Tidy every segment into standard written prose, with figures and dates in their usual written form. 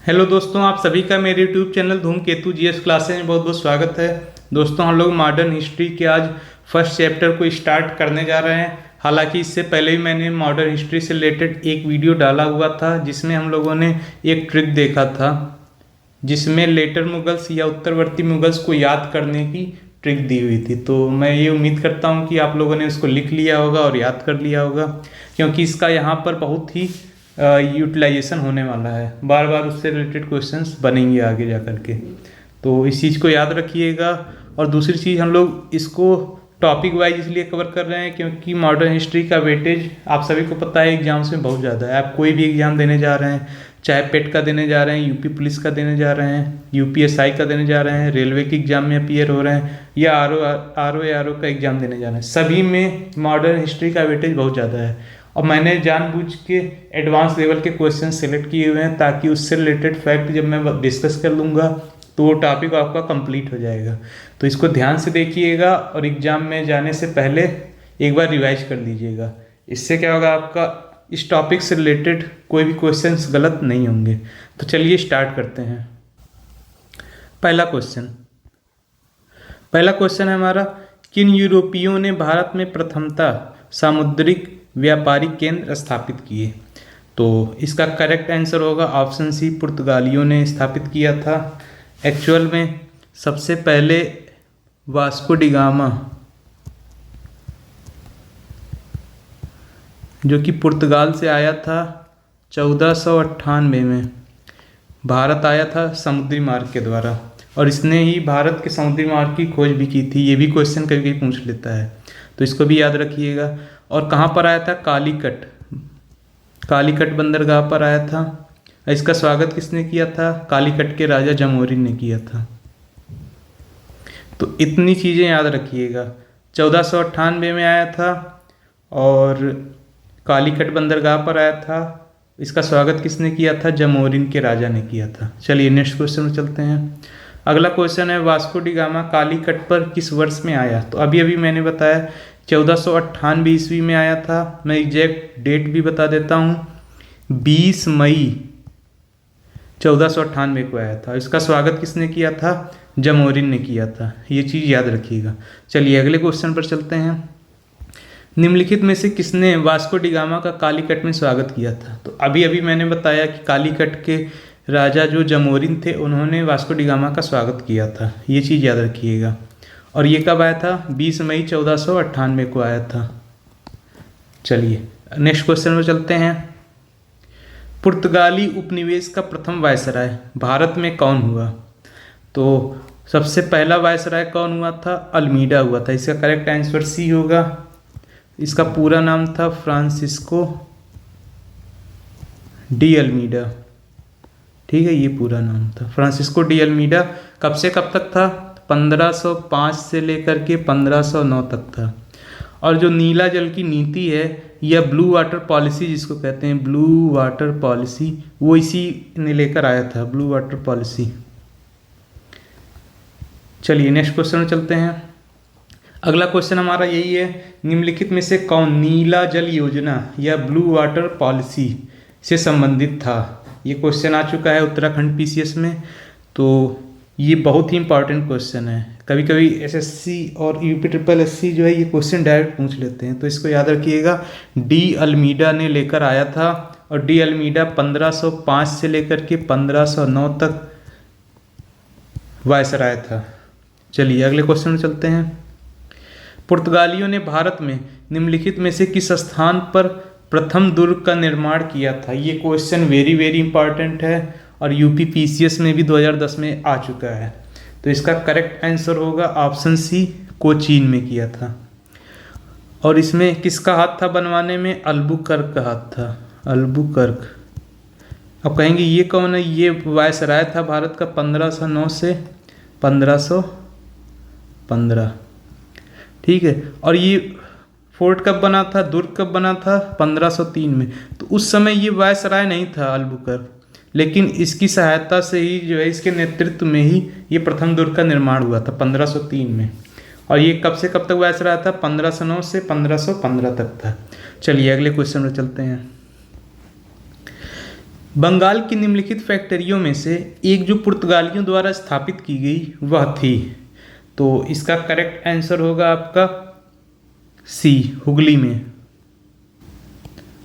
Hello दोस्तों, आप सभी का मेरे यूट्यूब चैनल धूमकेतु जीएस क्लासेस में बहुत बहुत स्वागत है। दोस्तों, हम लोग मॉडर्न हिस्ट्री के आज फर्स्ट चैप्टर को स्टार्ट करने जा रहे हैं। हालांकि इससे पहले भी मैंने मॉडर्न हिस्ट्री से रिलेटेड एक वीडियो डाला हुआ था जिसमें हम लोगों ने एक ट्रिक देखा था, जिसमें लेटर मुगल्स या उत्तरवर्ती मुगल्स को याद करने की ट्रिक दी हुई थी। तो मैं ये उम्मीद करता हूँ कि आप लोगों ने उसको लिख लिया होगा और याद कर लिया होगा, क्योंकि इसका यहाँ पर बहुत ही यूटिलाइजेशन होने वाला है। बार बार उससे रिलेटेड क्वेश्चंस बनेंगे आगे जा कर के, तो इस चीज़ को याद रखिएगा। और दूसरी चीज़, हम लोग इसको टॉपिक वाइज इसलिए कवर कर रहे हैं क्योंकि मॉडर्न हिस्ट्री का वेटेज आप सभी को पता है एग्जाम्स में बहुत ज़्यादा है। आप कोई भी एग्ज़ाम देने जा रहे हैं, चाहे पेट का देने जा रहे हैं, यूपी पुलिस का देने जा रहे हैं, यूपीएसआई का देने जा रहे हैं, रेलवे के एग्ज़ाम में अपीयर हो रहे हैं, या आरओ का एग्ज़ाम देने जा रहे हैं, सभी में मॉडर्न हिस्ट्री का वेटेज बहुत ज़्यादा है। और मैंने जानबूझ के एडवांस लेवल के क्वेश्चन सेलेक्ट किए हुए हैं ताकि उससे रिलेटेड फैक्ट जब मैं डिस्कस कर लूँगा तो वो टॉपिक आपका कंप्लीट हो जाएगा। तो इसको ध्यान से देखिएगा और एग्ज़ाम में जाने से पहले एक बार रिवाइज कर लीजिएगा। इससे क्या होगा, आपका इस टॉपिक से रिलेटेड कोई भी क्वेश्चंस गलत नहीं होंगे। तो चलिए स्टार्ट करते हैं। पहला क्वेश्चन है हमारा, किन यूरोपियों ने भारत में प्रथमतः सामुद्रिक व्यापारिक केंद्र स्थापित किए? तो इसका करेक्ट आंसर होगा ऑप्शन सी, पुर्तगालियों ने स्थापित किया था। एक्चुअल में सबसे पहले वास्को डी गामा, जो कि पुर्तगाल से आया था, 1498 में भारत आया था समुद्री मार्ग के द्वारा, और इसने ही भारत के समुद्री मार्ग की खोज भी की थी। ये भी क्वेश्चन कभी कभी पूछ लेता है, तो इसको भी याद रखिएगा। और कहाँ पर आया था? कालीकट बंदरगाह पर आया था। इसका स्वागत किसने किया था? कालीकट के राजा जमोरिन ने किया था। तो इतनी चीज़ें याद रखिएगा। 1498 में आया था और कालीकट बंदरगाह पर आया था। इसका स्वागत किसने किया था? जमोरिन के राजा ने किया था। चलिए नेक्स्ट क्वेश्चन में चलते हैं। अगला क्वेश्चन है, वास्को डी गामा कालीकट पर किस वर्ष में आया? तो अभी अभी मैंने बताया 1498 ईस्वी में आया था। मैं एग्जैक्ट डेट भी बता देता हूँ, 20 मई 1498 को आया था। इसका स्वागत किसने किया था? जमोरिन ने किया था। ये चीज़ याद रखिएगा। चलिए अगले क्वेश्चन पर चलते हैं। निम्नलिखित में से किसने वास्को डी गामा का कालीकट में स्वागत किया था? तो अभी अभी मैंने बताया कि कालीकट के राजा जो जमोरिन थे उन्होंने वास्को डी गामा का स्वागत किया था। ये चीज़ याद रखिएगा। और ये कब आया था? 20 मई 1498 को आया था। चलिए नेक्स्ट क्वेश्चन में चलते हैं। पुर्तगाली उपनिवेश का प्रथम वायसराय भारत में कौन हुआ? तो सबसे पहला वायसराय कौन हुआ था? अल्मीडा हुआ था। इसका करेक्ट आंसर सी होगा। इसका पूरा नाम था फ्रांसिस्को डी अल्मीडा। ठीक है, ये पूरा नाम था फ्रांसिस्को डी अल्मीडा। कब से कब तक था? 1505 से लेकर के 1509 तक था। और जो नीला जल की नीति है या ब्लू वाटर पॉलिसी जिसको कहते हैं, ब्लू वाटर पॉलिसी, वो इसी ने लेकर आया था, ब्लू वाटर पॉलिसी। चलिए नेक्स्ट क्वेश्चन में चलते हैं। अगला क्वेश्चन हमारा यही है, निम्नलिखित में से कौन नीला जल योजना या ब्लू वाटर पॉलिसी से संबंधित था? ये क्वेश्चन आ चुका है उत्तराखंड पीसीएस में। तो ये बहुत ही इंपॉर्टेंट क्वेश्चन है। कभी कभी एसएससी और यूपी ट्रिपल एससी जो है ये क्वेश्चन डायरेक्ट पूछ लेते हैं, तो इसको याद रखिएगा। डी अल्मीडा ने लेकर आया था, और डी अल्मीडा 1505 से लेकर के 1509 तक वायसराय था। चलिए अगले क्वेश्चन में चलते हैं। पुर्तगालियों ने भारत में निम्नलिखित में से किस स्थान पर प्रथम दुर्ग का निर्माण किया था? ये क्वेश्चन वेरी वेरी इंपॉर्टेंट है और यूपी पीसीएस में भी 2010 में आ चुका है। तो इसका करेक्ट आंसर होगा ऑप्शन सी, कोचीन में किया था। और इसमें किसका हाथ था बनवाने में? अल्बुकर्क का हाथ था, अल्बुकर्क। अब कहेंगे ये कौन है? ये वायसराय था भारत का 1509 से 1515। ठीक है, और ये फोर्ट कब बना था, दुर्ग कब बना था? 1503 में। तो उस समय ये वायसराय नहीं था अल्बुकर्क, लेकिन इसकी सहायता से ही जो है, इसके नेतृत्व में ही ये प्रथम दुर्ग का निर्माण हुआ था 1503 में। और ये कब से कब तक वायसराय था? 1509 से 1515 तक था। चलिए अगले क्वेश्चन में चलते हैं। बंगाल की निम्नलिखित फैक्ट्रियों में से एक जो पुर्तगालियों द्वारा स्थापित की गई वह थी। तो इसका करेक्ट आंसर होगा आपका सी, हुगली में।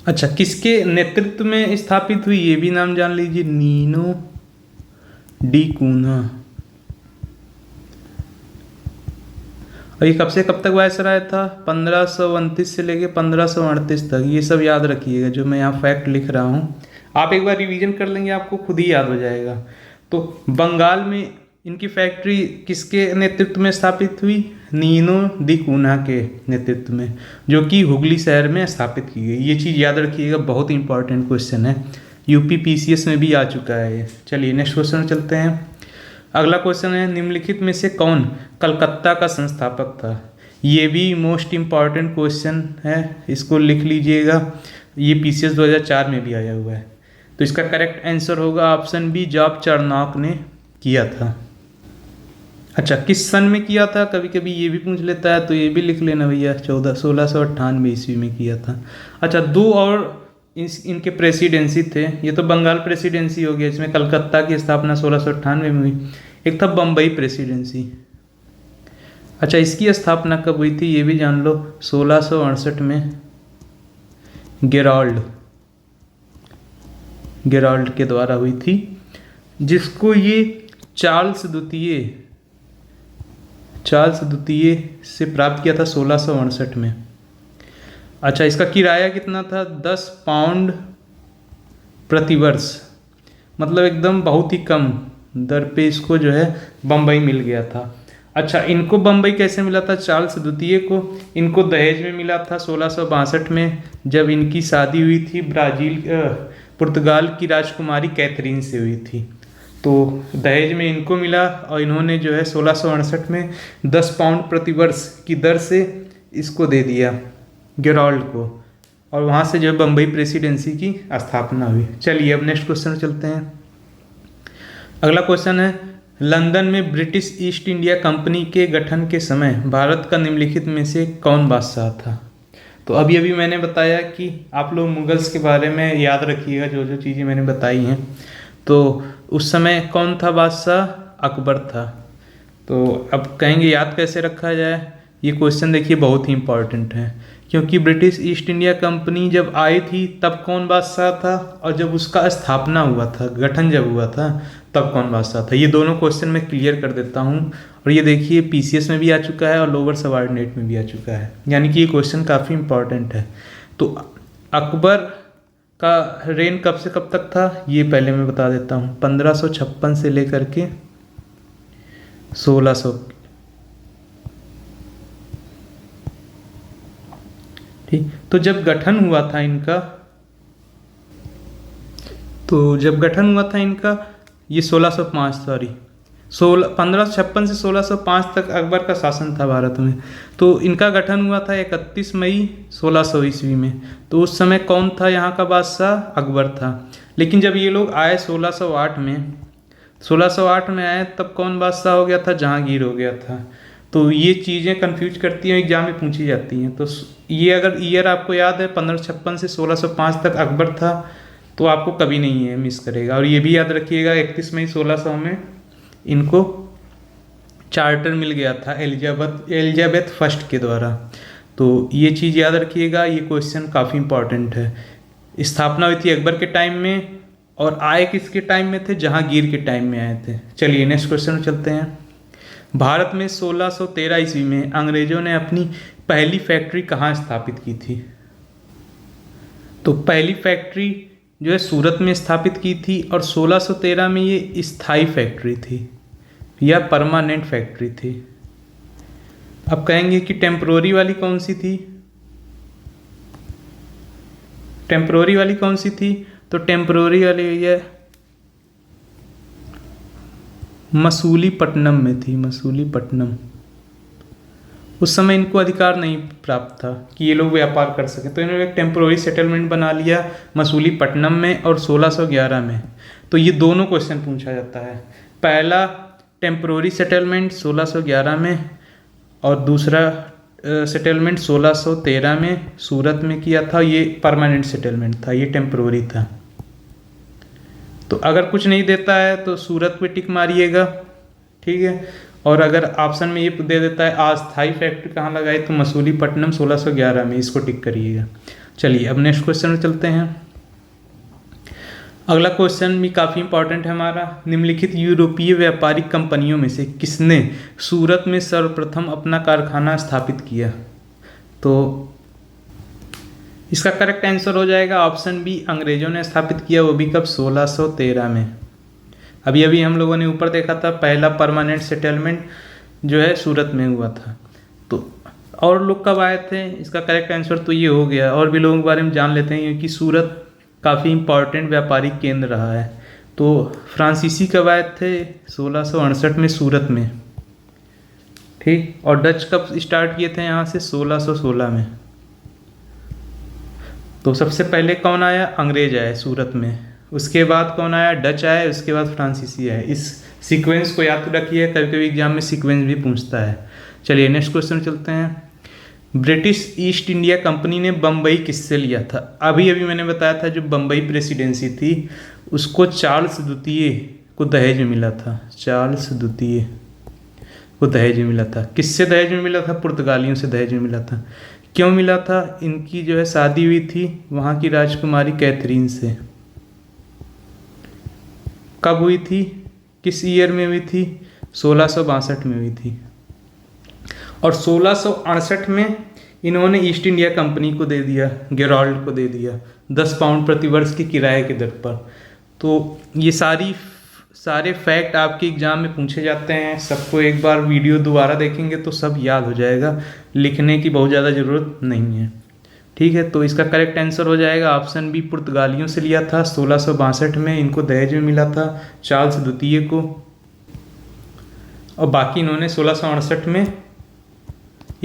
अच्छा, किसके नेतृत्व में स्थापित हुई ये भी नाम जान लीजिए, नीनो डी कून्हा। और ये कब से कब तक वायसराय था? 1529 से लेके 1538 तक। ये सब याद रखिएगा जो मैं यहाँ फैक्ट लिख रहा हूँ, आप एक बार रिवीजन कर लेंगे आपको खुद ही याद हो जाएगा। तो बंगाल में इनकी फैक्ट्री किसके नेतृत्व में स्थापित हुई? नीनो दी कून्हा के नेतृत्व में, जो कि हुगली शहर में स्थापित की गई। ये चीज़ याद रखिएगा, बहुत इंपॉर्टेंट क्वेश्चन है, यूपी पीसीएस में भी आ चुका है ये। चलिए नेक्स्ट क्वेश्चन चलते हैं। अगला क्वेश्चन है, निम्नलिखित में से कौन कलकत्ता का संस्थापक था? ये भी मोस्ट इम्पॉर्टेंट क्वेश्चन है, इसको लिख लीजिएगा, ये पीसीएस 2004 में भी आया हुआ है। तो इसका करेक्ट आंसर होगा ऑप्शन बी, जॉब चारनॉक ने किया था। अच्छा, किस सन में किया था? कभी कभी ये भी पूछ लेता है, तो ये भी लिख लेना भैया, 1698 ईस्वी में किया था। अच्छा, दो और इनके प्रेसिडेंसी थे, ये तो बंगाल प्रेसिडेंसी हो गया, इसमें कलकत्ता की स्थापना 1698 में हुई। एक था बम्बई प्रेसिडेंसी। अच्छा, इसकी स्थापना कब हुई थी ये भी जान लो, 1668 में गेराल्ड के द्वारा हुई थी, जिसको ये चार्ल्स द्वितीय से प्राप्त किया था 1668 में। अच्छा, इसका किराया कितना था? 10 पाउंड प्रति वर्ष, मतलब एकदम बहुत ही कम दर पे इसको जो है बम्बई मिल गया था। अच्छा, इनको बम्बई कैसे मिला था? चार्ल्स द्वितीय को इनको दहेज में मिला था 1662 में, जब इनकी शादी हुई थी पुर्तगाल की राजकुमारी कैथरीन से हुई थी। तो दहेज में इनको मिला और इन्होंने जो है 1668 में 10 पाउंड प्रति वर्ष की दर से इसको दे दिया गेराल्ड को, और वहाँ से जो है बम्बई प्रेसिडेंसी की स्थापना हुई। चलिए अब नेक्स्ट क्वेश्चन चलते हैं। अगला क्वेश्चन है, लंदन में ब्रिटिश ईस्ट इंडिया कंपनी के गठन के समय भारत का निम्नलिखित में से कौन बादशाह था? तो अभी अभी मैंने बताया कि आप लोग मुगल्स के बारे में याद रखिएगा, जो जो चीज़ें मैंने बताई हैं। तो उस समय कौन था बादशाह? अकबर था। तो अब कहेंगे याद कैसे रखा जाए? ये क्वेश्चन देखिए बहुत ही इंपॉर्टेंट है, क्योंकि ब्रिटिश ईस्ट इंडिया कंपनी जब आई थी तब कौन बादशाह था, और जब उसका स्थापना हुआ था, गठन जब हुआ था, तब कौन बादशाह था। ये दोनों क्वेश्चन मैं क्लियर कर देता हूँ, और ये देखिए पीसीएस में भी आ चुका है और लोअर सबऑर्डिनेट में भी आ चुका है, यानी कि ये क्वेश्चन काफ़ी इंपॉर्टेंट है। तो अकबर का रेन कब से कब तक था ये पहले मैं बता देता हूँ, 1556 से लेकर के 1600। ठीक, तो जब गठन हुआ था इनका ये 1556 से 1605 तक अकबर का शासन था भारत में। तो इनका गठन हुआ था 31 मई 1600 ईस्वी में। तो उस समय कौन था यहाँ का बादशाह? अकबर था। लेकिन जब ये लोग आए 1608 में आए, तब कौन बादशाह हो गया था? जहांगीर हो गया था। तो ये चीज़ें कंफ्यूज करती हैं, एग्जाम में पूछी जाती हैं। तो ये अगर ईयर आपको याद है 1556 से 1605 तक अकबर था, तो आपको कभी नहीं है मिस करेगा। और ये भी याद रखिएगा 31 मई 1600 में इनको चार्टर मिल गया था एलिजाबेथ फर्स्ट के द्वारा। तो ये चीज़ याद रखिएगा, ये क्वेश्चन काफ़ी इंपॉर्टेंट है। स्थापना हुई थी अकबर के टाइम में, और आए किसके टाइम में थे? जहांगीर के टाइम में आए थे। चलिए नेक्स्ट क्वेश्चन चलते हैं। भारत में 1613 ईस्वी में अंग्रेजों ने अपनी पहली फैक्ट्री कहाँ स्थापित की थी? तो पहली फैक्ट्री जो है सूरत में स्थापित की थी, और 1613 में ये स्थायी फैक्ट्री थी या परमानेंट फैक्ट्री थी। अब कहेंगे कि टेम्परोरी वाली कौन सी थी? तो टेम्परोरी वाली ये मसूलीपट्टनम में थी। मसूलीपट्टनम उस समय इनको अधिकार नहीं प्राप्त था कि ये लोग व्यापार कर सके, तो इन्होंने एक टेम्पोररी सेटलमेंट बना लिया मसूलीपट्टनम में और 1611 में। तो ये दोनों क्वेश्चन पूछा जाता है, पहला टेम्पोररी सेटलमेंट 1611 में और दूसरा सेटलमेंट 1613 में सूरत में किया था। ये परमानेंट सेटलमेंट था, ये टेम्पोररी था। तो अगर कुछ नहीं देता है तो सूरत पे टिक मारिएगा, ठीक है। और अगर ऑप्शन में ये दे देता है अस्थाई फैक्ट्री कहाँ लगाई, तो मसूलीपट्टनम 1611 में, इसको टिक करिएगा। चलिए अब नेक्स्ट क्वेश्चन में चलते हैं। अगला क्वेश्चन भी काफ़ी इंपॉर्टेंट है हमारा। निम्नलिखित यूरोपीय व्यापारिक कंपनियों में से किसने सूरत में सर्वप्रथम अपना कारखाना स्थापित किया? तो इसका करेक्ट आंसर हो जाएगा ऑप्शन बी, अंग्रेजों ने स्थापित किया, वो भी कब? 1613 में। अभी अभी हम लोगों ने ऊपर देखा था पहला परमानेंट सेटलमेंट जो है सूरत में हुआ था। तो और लोग कब आए थे? इसका करेक्ट आंसर तो ये हो गया। और भी लोगों के बारे में जान लेते हैं क्योंकि सूरत काफ़ी इम्पॉर्टेंट व्यापारिक केंद्र रहा है। तो फ्रांसीसी कब आए थे? 1668 में सूरत में, ठीक। और डच कब स्टार्ट किए थे यहाँ से? 1616 में। तो सबसे पहले कौन आया? अंग्रेज आए सूरत में, उसके बाद कौन आया? डच आए, उसके बाद फ्रांसीसी आए। इस सीक्वेंस को याद रखिए, कभी कभी एग्जाम में सीक्वेंस भी पूछता है। चलिए नेक्स्ट क्वेश्चन चलते हैं। ब्रिटिश ईस्ट इंडिया कंपनी ने बम्बई किससे लिया था? अभी अभी मैंने बताया था जो बम्बई प्रेसिडेंसी थी उसको चार्ल्स द्वितीय को दहेज में मिला था। चार्ल्स द्वितीय को दहेज में मिला था। किससे दहेज में मिला था? पुर्तगालियों से दहेज में मिला था। क्यों मिला था? इनकी जो है शादी हुई थी वहाँ की राजकुमारी कैथरीन से। कब हुई थी? किस ईयर में हुई थी? 1662 में हुई थी। और 1668 में इन्होंने ईस्ट इंडिया कंपनी को दे दिया, गेराल्ड को दे दिया 10 पाउंड प्रति वर्ष की किराए के दर पर। तो ये सारे फैक्ट आपके एग्जाम में पूछे जाते हैं। सबको एक बार वीडियो दोबारा देखेंगे तो सब याद हो जाएगा, लिखने की बहुत ज़्यादा ज़रूरत नहीं है, ठीक है। तो इसका करेक्ट आंसर हो जाएगा ऑप्शन बी, पुर्तगालियों से लिया था 1662 में। इनको दहेज में मिला था चार्ल्स द्वितीय को, और बाकी इन्होंने 1668 में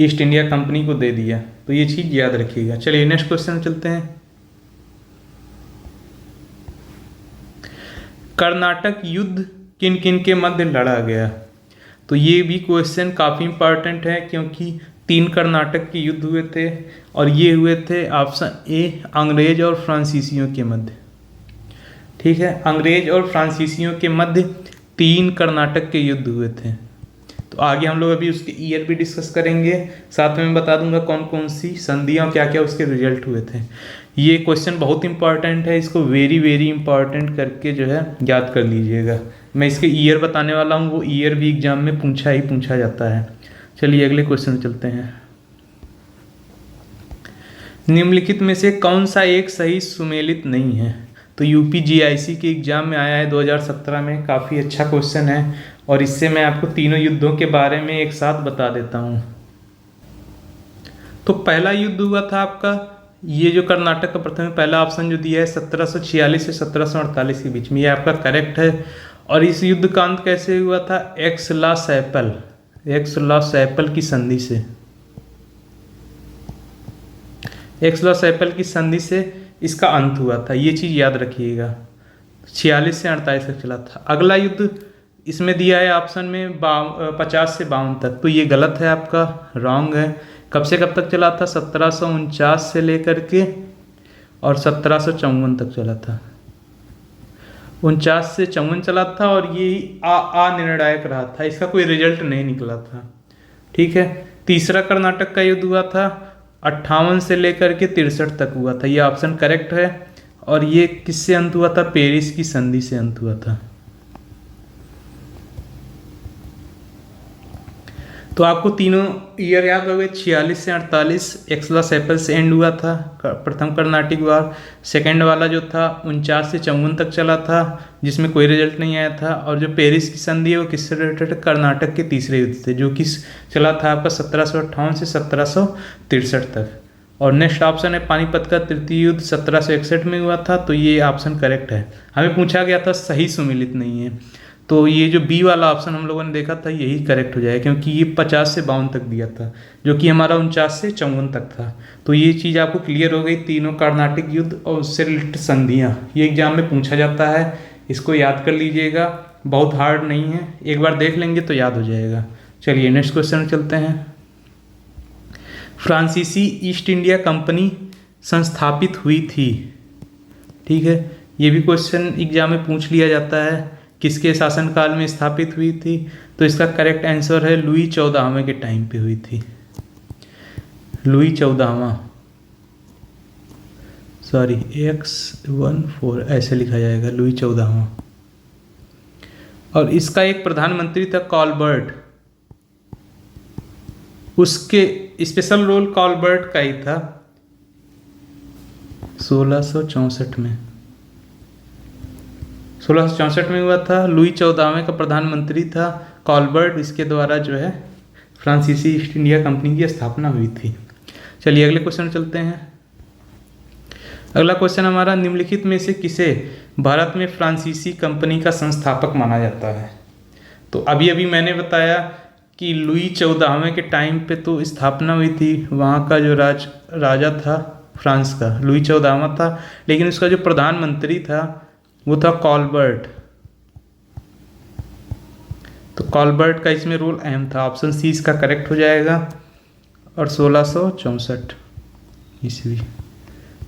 ईस्ट इंडिया कंपनी को दे दिया। तो ये चीज़ याद रखिएगा। चलिए नेक्स्ट क्वेश्चन चलते हैं। कर्नाटक युद्ध किन किन के मध्य लड़ा गया? तो ये भी क्वेश्चन काफ़ी इंपॉर्टेंट है क्योंकि 3 कर्नाटक के युद्ध हुए थे और ये हुए थे ऑप्शन ए, अंग्रेज और फ्रांसीसियों के मध्य, ठीक है। अंग्रेज और फ्रांसीसियों के मध्य 3 कर्नाटक के युद्ध हुए थे। तो आगे हम लोग अभी उसके ईयर भी डिस्कस करेंगे, साथ में बता दूंगा कौन कौन सी संधियाँ और क्या क्या उसके रिजल्ट हुए थे। ये क्वेश्चन बहुत इंपॉर्टेंट है, इसको वेरी वेरी इंपॉर्टेंट करके जो है याद कर लीजिएगा। मैं इसके ईयर बताने वाला हूँ, वो ईयर भी एग्जाम में पूछा जाता है। चलिए अगले क्वेश्चन चलते हैं। निम्नलिखित में से कौन सा एक सही सुमेलित नहीं है? तो यूपीजीआईसी के एग्जाम में आया है 2017 में, काफ़ी अच्छा क्वेश्चन है और इससे मैं आपको तीनों युद्धों के बारे में एक साथ बता देता हूँ। तो पहला युद्ध हुआ था आपका, ये जो कर्नाटक का प्रथम पहला ऑप्शन जो दिया है 1746 से 1748 के बीच में, ये आपका करेक्ट है। और इस युद्ध का अंत कैसे हुआ था? एक्स-ला-सैपल की संधि से। एक्स-ला-सैपल की संधि से इसका अंत हुआ था, ये चीज़ याद रखिएगा। 46 से 48 तक चला था। अगला युद्ध इसमें दिया है ऑप्शन में 50 से 52 तक, तो ये गलत है आपका, रॉन्ग है। कब से कब तक चला था? 1749 से लेकर के और 1754 तक चला था। 49 से 54 चला था और ये अनिर्णायक रहा था, इसका कोई रिजल्ट नहीं निकला था, ठीक है। तीसरा कर्नाटक का युद्ध हुआ था 58 से लेकर के 63 तक हुआ था, ये ऑप्शन करेक्ट है। और ये किससे अंत हुआ था? पेरिस की संधि से अंत हुआ था। तो आपको तीनों ईयर याद हो गए। 46 से 48 एक्स-ला-सैपल से एंड हुआ था प्रथम कर्नाटिक वार। सेकेंड वाला जो था 49 से 54 तक चला था, जिसमें कोई रिजल्ट नहीं आया था। और जो पेरिस की संधि है वो किससे रिलेटेड है? कर्नाटक के तीसरे युद्ध से, जो कि चला था आपका 1758 से 1763 तक। और नेक्स्ट ऑप्शन है पानीपत का तृतीय युद्ध 1761 में हुआ था, तो ये ऑप्शन करेक्ट है। हमें पूछा गया था सही सुमेलित नहीं है, तो ये जो बी वाला ऑप्शन हम लोगों ने देखा था यही करेक्ट हो जाएगा, क्योंकि ये 50 से 52 तक दिया था, जो कि हमारा 49 से 54 तक था। तो ये चीज़ आपको क्लियर हो गई, तीनों कर्नाटिक युद्ध और उससे रिलेटेड संधियाँ, ये एग्जाम में पूछा जाता है, इसको याद कर लीजिएगा, बहुत हार्ड नहीं है, एक बार देख लेंगे तो याद हो जाएगा। चलिए नेक्स्ट क्वेश्चन चलते हैं। फ्रांसीसी ईस्ट इंडिया कंपनी संस्थापित हुई थी, ठीक है, ये भी क्वेश्चन एग्जाम में पूछ लिया जाता है, किसके शासनकाल में स्थापित हुई थी? तो इसका करेक्ट आंसर है लुई 14वें के टाइम पे हुई थी। लुई 14वां, सॉरी X14 ऐसे लिखा जाएगा, लुई 14वां। और इसका एक प्रधानमंत्री था कॉलबर्ट, उसके स्पेशल रोल कॉलबर्ट का ही था 1664 में। 1664 में हुआ था। लुई 14वें का प्रधानमंत्री था कॉलबर्ट, इसके द्वारा जो है फ्रांसीसी ईस्ट इंडिया कंपनी की स्थापना हुई थी। चलिए अगले क्वेश्चन चलते हैं। अगला क्वेश्चन हमारा, निम्नलिखित में से किसे भारत में फ्रांसीसी कंपनी का संस्थापक माना जाता है? तो अभी अभी मैंने बताया कि लुई 14वें के टाइम पे तो स्थापना हुई थी, वहाँ का जो राजा था फ्रांस का लुई 14वां था, लेकिन उसका जो प्रधानमंत्री था वो था कॉलबर्ट। तो कॉलबर्ट का इसमें रोल अहम था। ऑप्शन सी इसका करेक्ट हो जाएगा। और 1664 ईस्वी,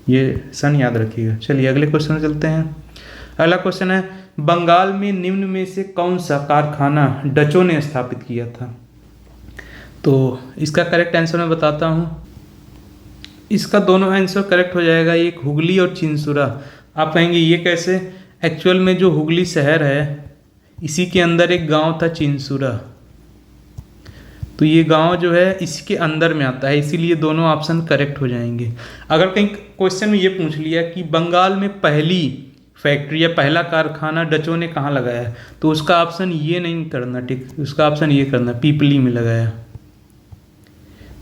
ये सन याद रखिएगा। चलिए अगले क्वेश्चन में चलते हैं। अगला क्वेश्चन है, बंगाल में निम्न में से कौन सा कारखाना डचों ने स्थापित किया था? तो इसका करेक्ट आंसर मैं बताता हूँ। इसका दोनों आंसर करेक्ट हो जाएगा, एक हुगली और चिंसुरा। आप कहेंगे ये कैसे? एक्चुअल में जो हुगली शहर है इसी के अंदर एक गांव था चिंसुरा, तो ये गांव जो है इसके अंदर में आता है, इसीलिए दोनों ऑप्शन करेक्ट हो जाएंगे। अगर कहीं क्वेश्चन में ये पूछ लिया कि बंगाल में पहली फैक्ट्री या पहला कारखाना डचों ने कहाँ लगाया, तो उसका ऑप्शन ये नहीं करना, ठीक, उसका ऑप्शन ये करना पीपली में लगाया।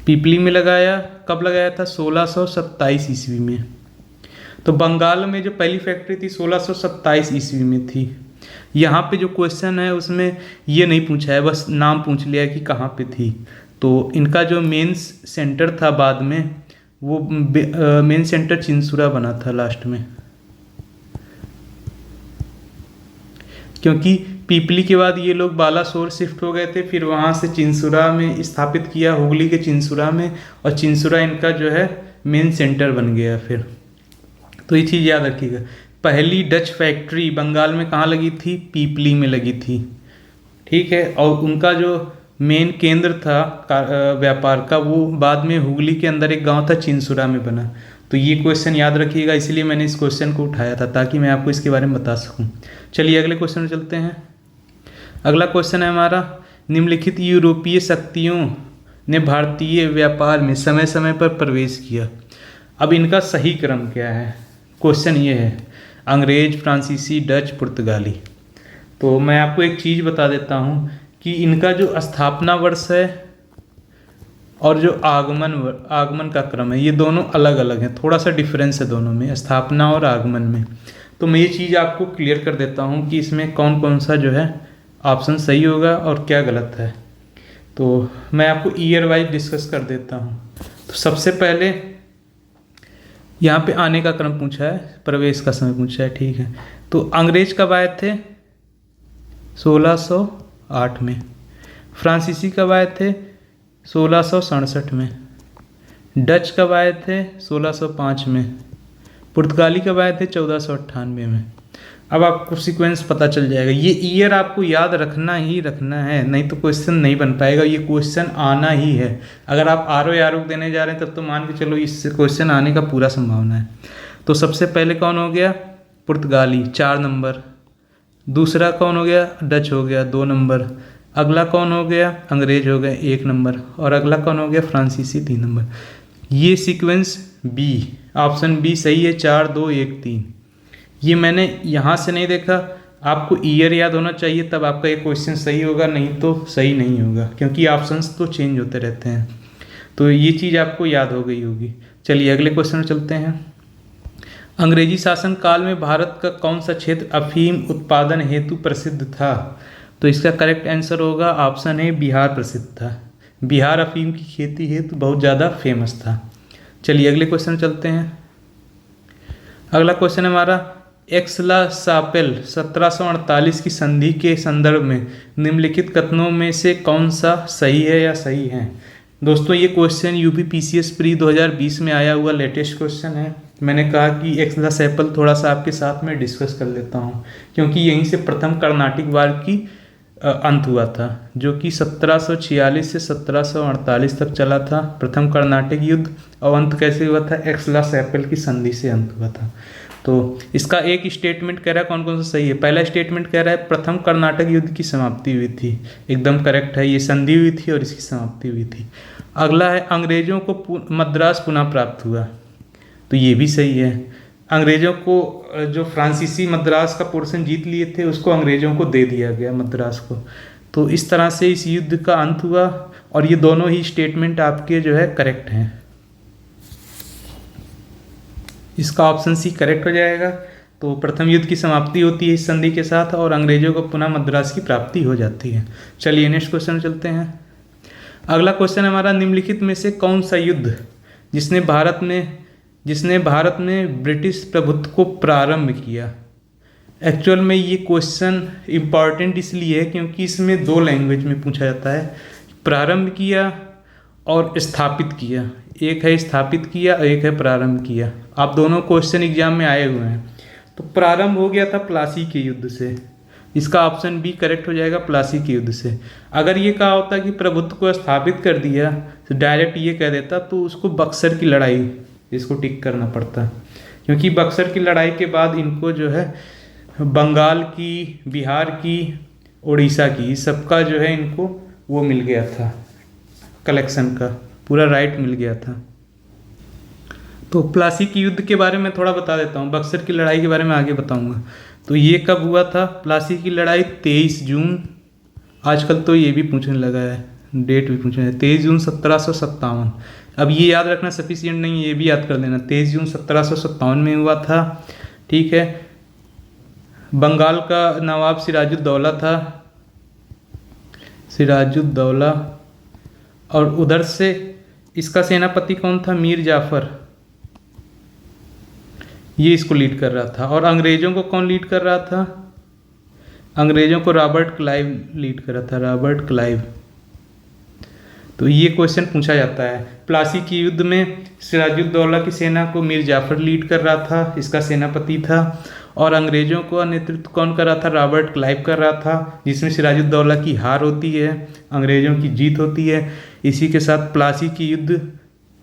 पीपली में लगाया। कब लगाया था? 1627 ईस्वी में। तो बंगाल में जो पहली फैक्ट्री थी 1627 ईस्वी में थी। यहाँ पे जो क्वेश्चन है उसमें ये नहीं पूछा है, बस नाम पूछ लिया है कि कहाँ पे थी। तो इनका जो मेन सेंटर था बाद में, वो मेन सेंटर चिंसुरा बना था लास्ट में, क्योंकि पीपली के बाद ये लोग बालासोर शिफ्ट हो गए थे, फिर वहाँ से चिंसुरा में स्थापित किया, हुगली के चिंसुरा में, और चिंसुरा इनका जो है मेन सेंटर बन गया फिर। तो ये चीज़ याद रखिएगा। पहली डच फैक्ट्री बंगाल में कहाँ लगी थी? पीपली में लगी थी, ठीक है। और उनका जो मेन केंद्र था व्यापार का, वो बाद में हुगली के अंदर एक गांव था चिंसुरा में बना। तो ये क्वेश्चन याद रखिएगा, इसलिए मैंने इस क्वेश्चन को उठाया था ताकि मैं आपको इसके बारे में बता सकूं। चलिए अगले क्वेश्चन में चलते हैं। अगला क्वेश्चन है हमारा, निम्नलिखित यूरोपीय शक्तियों ने भारतीय व्यापार में समय समय पर प्रवेश किया। अब इनका सही क्रम क्या है? क्वेश्चन ये है, अंग्रेज, फ्रांसीसी, डच, पुर्तगाली। तो मैं आपको एक चीज़ बता देता हूँ कि इनका जो स्थापना वर्ष है और जो आगमन का क्रम है, ये दोनों अलग अलग हैं, थोड़ा सा डिफरेंस है दोनों में, स्थापना और आगमन में। तो मैं ये चीज़ आपको क्लियर कर देता हूँ कि इसमें कौन कौन सा जो है ऑप्शन सही होगा और क्या गलत है। तो मैं आपको ईयर वाइज डिस्कस कर देता हूँ। तो सबसे पहले यहाँ पे आने का क्रम पूछा है, प्रवेश का समय पूछा है, ठीक है। तो अंग्रेज कब आए थे? 1608 में। फ्रांसीसी कब आए थे? 1667 में। डच कब आए थे? 1605 में। पुर्तगाली कब आए थे? 1498 में। अब आपको सीक्वेंस पता चल जाएगा। ये ईयर आपको याद रखना ही रखना है, नहीं तो क्वेश्चन नहीं बन पाएगा। ये क्वेश्चन आना ही है। अगर आप आर ओ देने जा रहे हैं तब तो मान के चलो इस क्वेश्चन आने का पूरा संभावना है। तो सबसे पहले कौन हो गया? पुर्तगाली 4 नंबर। दूसरा कौन हो गया? डच हो गया 2 नंबर। अगला कौन हो गया? अंग्रेज हो गए 1 नंबर। और अगला कौन हो गया? फ्रांसीसी 3 नंबर। ये सीक्वेंस बी, ऑप्शन बी सही है। 4 2 1 3। ये मैंने यहाँ से नहीं देखा, आपको ईयर याद होना चाहिए, तब आपका ये क्वेश्चन सही होगा, नहीं तो सही नहीं होगा, क्योंकि ऑप्शंस तो चेंज होते रहते हैं। तो ये चीज़ आपको याद हो गई होगी। चलिए अगले क्वेश्चन में चलते हैं। अंग्रेजी शासन काल में भारत का कौन सा क्षेत्र अफीम उत्पादन हेतु प्रसिद्ध था? तो इसका करेक्ट आंसर होगा ऑप्शन ए, बिहार प्रसिद्ध था। बिहार अफीम की खेती हेतु बहुत ज़्यादा फेमस था। चलिए अगले क्वेश्चन में चलते हैं। अगला क्वेश्चन है हमारा, एक्सला-शापेल 1748 की संधि के संदर्भ में निम्नलिखित कथनों में से कौन सा सही है या सही है? दोस्तों ये क्वेश्चन यूपी पीसीएस प्री 2020 में आया हुआ लेटेस्ट क्वेश्चन है। मैंने कहा कि एक्स ला सैपल थोड़ा सा आपके साथ में डिस्कस कर लेता हूँ, क्योंकि यहीं से प्रथम कर्नाटिक वार की अंत हुआ था, जो कि 1746 से 1748 तक चला था प्रथम कर्नाटिक युद्ध। और अंत कैसे हुआ था? एक्स ला सैपल की संधि से अंत हुआ था। तो इसका एक स्टेटमेंट कह रहा है, कौन कौन सा सही है? पहला स्टेटमेंट कह रहा है प्रथम कर्नाटक युद्ध की समाप्ति हुई थी, एकदम करेक्ट है, ये संधि हुई थी और इसकी समाप्ति हुई थी। अगला है अंग्रेजों को मद्रास पुनः प्राप्त हुआ, तो ये भी सही है। अंग्रेजों को जो फ्रांसीसी मद्रास का पोर्शन जीत लिए थे उसको अंग्रेजों को दे दिया गया, मद्रास को। तो इस तरह से इस युद्ध का अंत हुआ, और ये दोनों ही स्टेटमेंट आपके जो है करेक्ट हैं। इसका ऑप्शन सी करेक्ट हो जाएगा। तो प्रथम युद्ध की समाप्ति होती है इस संधि के साथ, और अंग्रेजों को पुनः मद्रास की प्राप्ति हो जाती है। चलिए नेक्स्ट क्वेश्चन चलते हैं। अगला क्वेश्चन हमारा, निम्नलिखित में से कौन सा युद्ध जिसने भारत में ब्रिटिश प्रभुत्व को प्रारंभ किया? एक्चुअल में ये क्वेश्चन इम्पॉर्टेंट इसलिए है क्योंकि इसमें दो लैंग्वेज में पूछा जाता है, प्रारंभ किया और स्थापित किया। एक है स्थापित किया और एक है प्रारंभ किया। आप दोनों क्वेश्चन एग्जाम में आए हुए हैं। तो प्रारंभ हो गया था प्लासी के युद्ध से, इसका ऑप्शन बी करेक्ट हो जाएगा, प्लासी के युद्ध से। अगर ये कहा होता कि प्रभुत्व को स्थापित कर दिया तो डायरेक्ट ये कह देता तो उसको बक्सर की लड़ाई, इसको टिक करना पड़ता, क्योंकि बक्सर की लड़ाई के बाद इनको जो है बंगाल की, बिहार की, उड़ीसा की, सबका जो है इनको वो मिल गया था, कलेक्शन का पूरा राइट मिल गया था। तो प्लासी के युद्ध के बारे में थोड़ा बता देता हूँ, बक्सर की लड़ाई के बारे में आगे बताऊँगा। तो ये कब हुआ था? प्लासी की लड़ाई 23 जून, आजकल तो ये भी पूछने लगा है, डेट भी पूछने लगा, 23 जून 1757। अब ये याद रखना सफिशिएंट नहीं, ये भी याद कर लेना, 23 जून 1757 में हुआ था। ठीक है। बंगाल का नवाब सिराजुद्दौला था, सिराजुद्दौला, और उधर से इसका सेनापति कौन था? मीर जाफर, ये इसको लीड कर रहा था। और अंग्रेजों को कौन लीड कर रहा था? अंग्रेजों को रॉबर्ट क्लाइव लीड कर रहा था, रॉबर्ट क्लाइव। तो ये क्वेश्चन पूछा जाता है। प्लासी के युद्ध में सिराजुद्दौला की सेना को मीर जाफर लीड कर रहा था, इसका सेनापति था। और अंग्रेजों को नेतृत्व कौन कर रहा था? रॉबर्ट क्लाइव कर रहा था, जिसमें सिराजुद्दौला की हार होती है, अंग्रेजों की जीत होती है। इसी के साथ प्लासी के युद्ध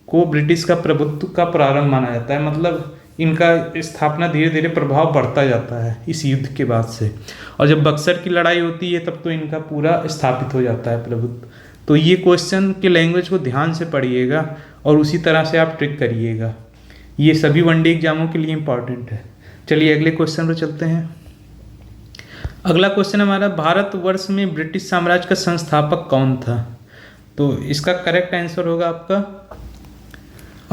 को ब्रिटिश का प्रभुत्व का प्रारंभ माना जाता है, मतलब इनका स्थापना धीरे धीरे प्रभाव बढ़ता जाता है इस युद्ध के बाद से। और जब बक्सर की लड़ाई होती है तब तो इनका पूरा स्थापित हो जाता है प्रभुत्व। तो ये क्वेश्चन के लैंग्वेज को ध्यान से पढ़िएगा और उसी तरह से आप ट्रिक करिएगा, ये सभी वनडे एग्जामों के लिए इम्पॉर्टेंट है। चलिए अगले क्वेश्चन पर चलते हैं। अगला क्वेश्चन हमारा, भारतवर्ष में ब्रिटिश साम्राज्य का संस्थापक कौन था? तो इसका करेक्ट आंसर होगा आपका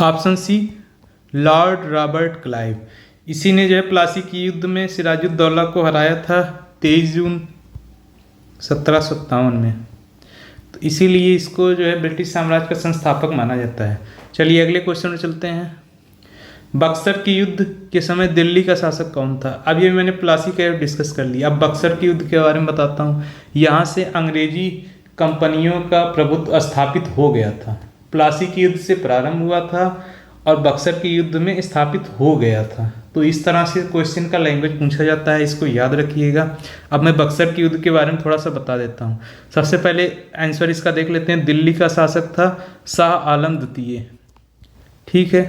option C, Lord Robert Clive. इसी ने जो है प्लासी के युद्ध में सिराजुद्दौला को हराया था 23 जून 1757 में। तो इसीलिए इसको जो है ब्रिटिश साम्राज्य का संस्थापक माना जाता है। चलिए अगले क्वेश्चन में चलते हैं। बक्सर के युद्ध के समय दिल्ली का शासक कौन था? अब ये मैंने प्लासी का डिस्कस कर लिया, अब बक्सर के युद्ध के बारे में बताता हूँ। यहाँ से अंग्रेजी कंपनियों का प्रभुत्व स्थापित हो गया था। प्लासी के युद्ध से प्रारंभ हुआ था और बक्सर के युद्ध में स्थापित हो गया था। तो इस तरह से क्वेश्चन का लैंग्वेज पूछा जाता है, इसको याद रखिएगा। अब मैं बक्सर के युद्ध के बारे में थोड़ा सा बता देता हूँ। सबसे पहले आंसर इसका देख लेते हैं। दिल्ली का शासक था शाह आलम द्वितीय। ठीक है,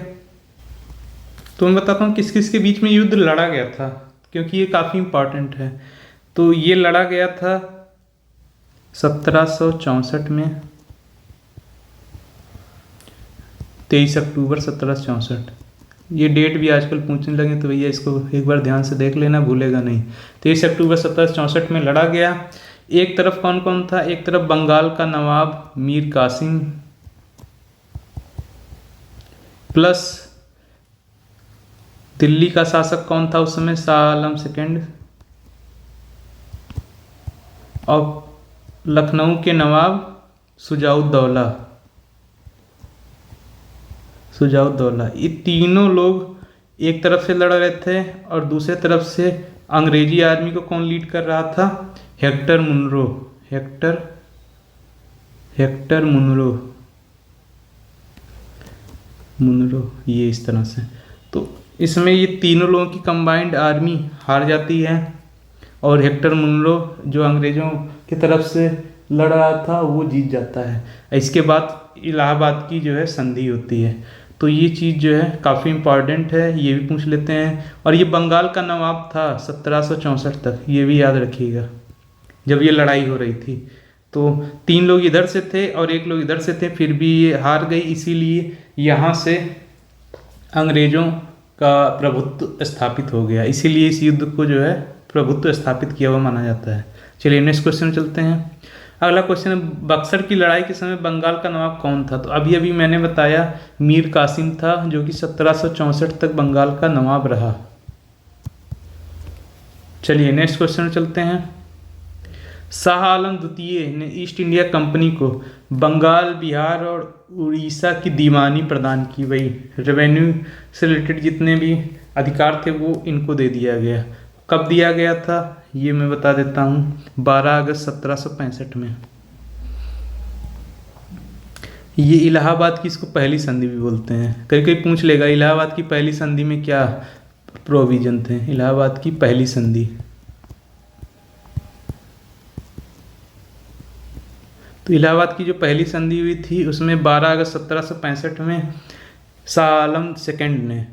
तो मैं बताता हूँ किस किस के बीच में युद्ध लड़ा गया था, क्योंकि ये काफ़ी इम्पॉर्टेंट है। तो ये लड़ा गया था 1764 में, 23 अक्टूबर 1764। ये डेट भी आजकल पूछने लगे तो भैया इसको एक बार ध्यान से देख लेना, भूलेगा नहीं। 23 अक्टूबर 1764 में लड़ा गया। एक तरफ कौन कौन था? एक तरफ बंगाल का नवाब मीर कासिम प्लस दिल्ली का शासक कौन था उस समय? शाह आलम सेकेंड। और लखनऊ के नवाब सुजाउद्दौला। ये तीनों लोग एक तरफ से लड़ रहे थे और दूसरे तरफ से अंग्रेजी आर्मी को कौन लीड कर रहा था? हेक्टर मुनरो, ये इस तरह से। तो इसमें ये तीनों लोगों की कंबाइंड आर्मी हार जाती है और हेक्टर मुनरो जो अंग्रेज़ों की तरफ से लड़ रहा था वो जीत जाता है। इसके बाद इलाहाबाद की जो है संधि होती है। तो ये चीज़ जो है काफ़ी इम्पॉर्टेंट है, ये भी पूछ लेते हैं। और ये बंगाल का नवाब था 1764 तक, ये भी याद रखिएगा, जब ये लड़ाई हो रही थी। तो 3 लोग इधर से थे और 1 लोग इधर से थे, फिर भी ये हार गई, इसीलिए यहाँ से अंग्रेज़ों का प्रभुत्व स्थापित हो गया, इसीलिए इस युद्ध को जो है प्रभुत्व स्थापित किया हुआ माना जाता है। चलिए नेक्स्ट क्वेश्चन चलते हैं। अगला क्वेश्चन है, बक्सर की लड़ाई के समय बंगाल का नवाब कौन था? तो अभी अभी मैंने बताया मीर कासिम था, जो कि 1764 तक बंगाल का नवाब रहा। चलिए नेक्स्ट क्वेश्चन चलते हैं। शाह आलम द्वितीय ने ईस्ट इंडिया कंपनी को बंगाल, बिहार और उड़ीसा की दीवानी प्रदान की। वही रेवेन्यू से रिलेटेड जितने भी अधिकार थे वो इनको दे दिया गया। कब दिया गया था ये मैं बता देता हूँ, 12 अगस्त 1765 में। ये इलाहाबाद की, इसको पहली संधि भी बोलते हैं। कभी कभी पूछ लेगा इलाहाबाद की पहली संधि में क्या प्रोविजन थे। इलाहाबाद की पहली संधि, तो इलाहाबाद की जो पहली संधि हुई थी उसमें 12 अगस्त 1765 में शाह आलम सेकंड ने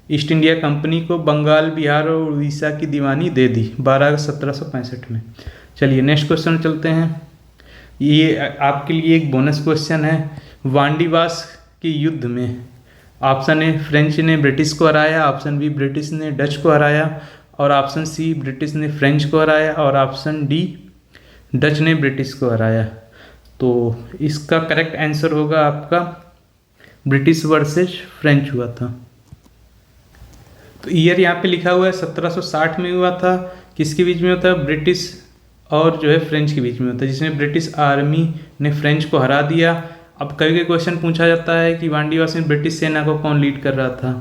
ईस्ट इंडिया कंपनी को बंगाल, बिहार और उड़ीसा की दीवानी दे दी 12 अगस्त 1765 में। चलिए नेक्स्ट क्वेश्चन चलते हैं। ये आपके लिए एक बोनस क्वेश्चन है। वांडीवास के युद्ध में ऑप्शन ए फ्रेंच ने ब्रिटिश को हराया, ऑप्शन बी ब्रिटिश ने डच को हराया, और ऑप्शन सी ब्रिटिश ने फ्रेंच को हराया, और ऑप्शन डी डच ने ब्रिटिश को हराया। तो इसका करेक्ट आंसर होगा आपका ब्रिटिश वर्सेस फ्रेंच हुआ था। तो ईयर यहाँ पे लिखा हुआ है 1760 में हुआ था। किसके बीच में होता है? ब्रिटिश और जो है फ्रेंच के बीच में होता है, जिसमें ब्रिटिश आर्मी ने फ्रेंच को हरा दिया। अब कभी कभी क्वेश्चन पूछा जाता है कि वांडीवास में ब्रिटिश सेना को कौन लीड कर रहा था?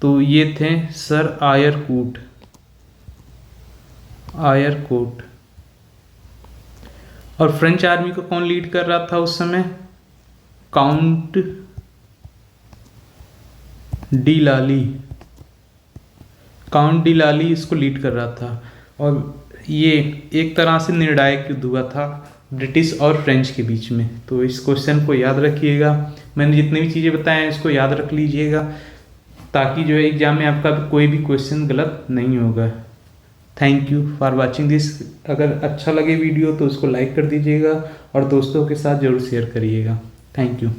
तो ये थे सर आयरकूट। और फ्रेंच आर्मी को कौन लीड कर रहा था उस समय? काउंट डी लाली इसको लीड कर रहा था। और ये एक तरह से निर्णायक युद्ध हुआ था ब्रिटिश और फ्रेंच के बीच में। तो इस क्वेश्चन को याद रखिएगा। मैंने जितनी भी चीज़ें बताएं हैं इसको याद रख लीजिएगा, ताकि जो है एग्जाम में आपका कोई भी क्वेश्चन गलत नहीं होगा। Thank you for watching this. अगर अच्छा लगे वीडियो तो उसको लाइक कर दीजिएगा और दोस्तों के साथ ज़रूर शेयर करिएगा। Thank you.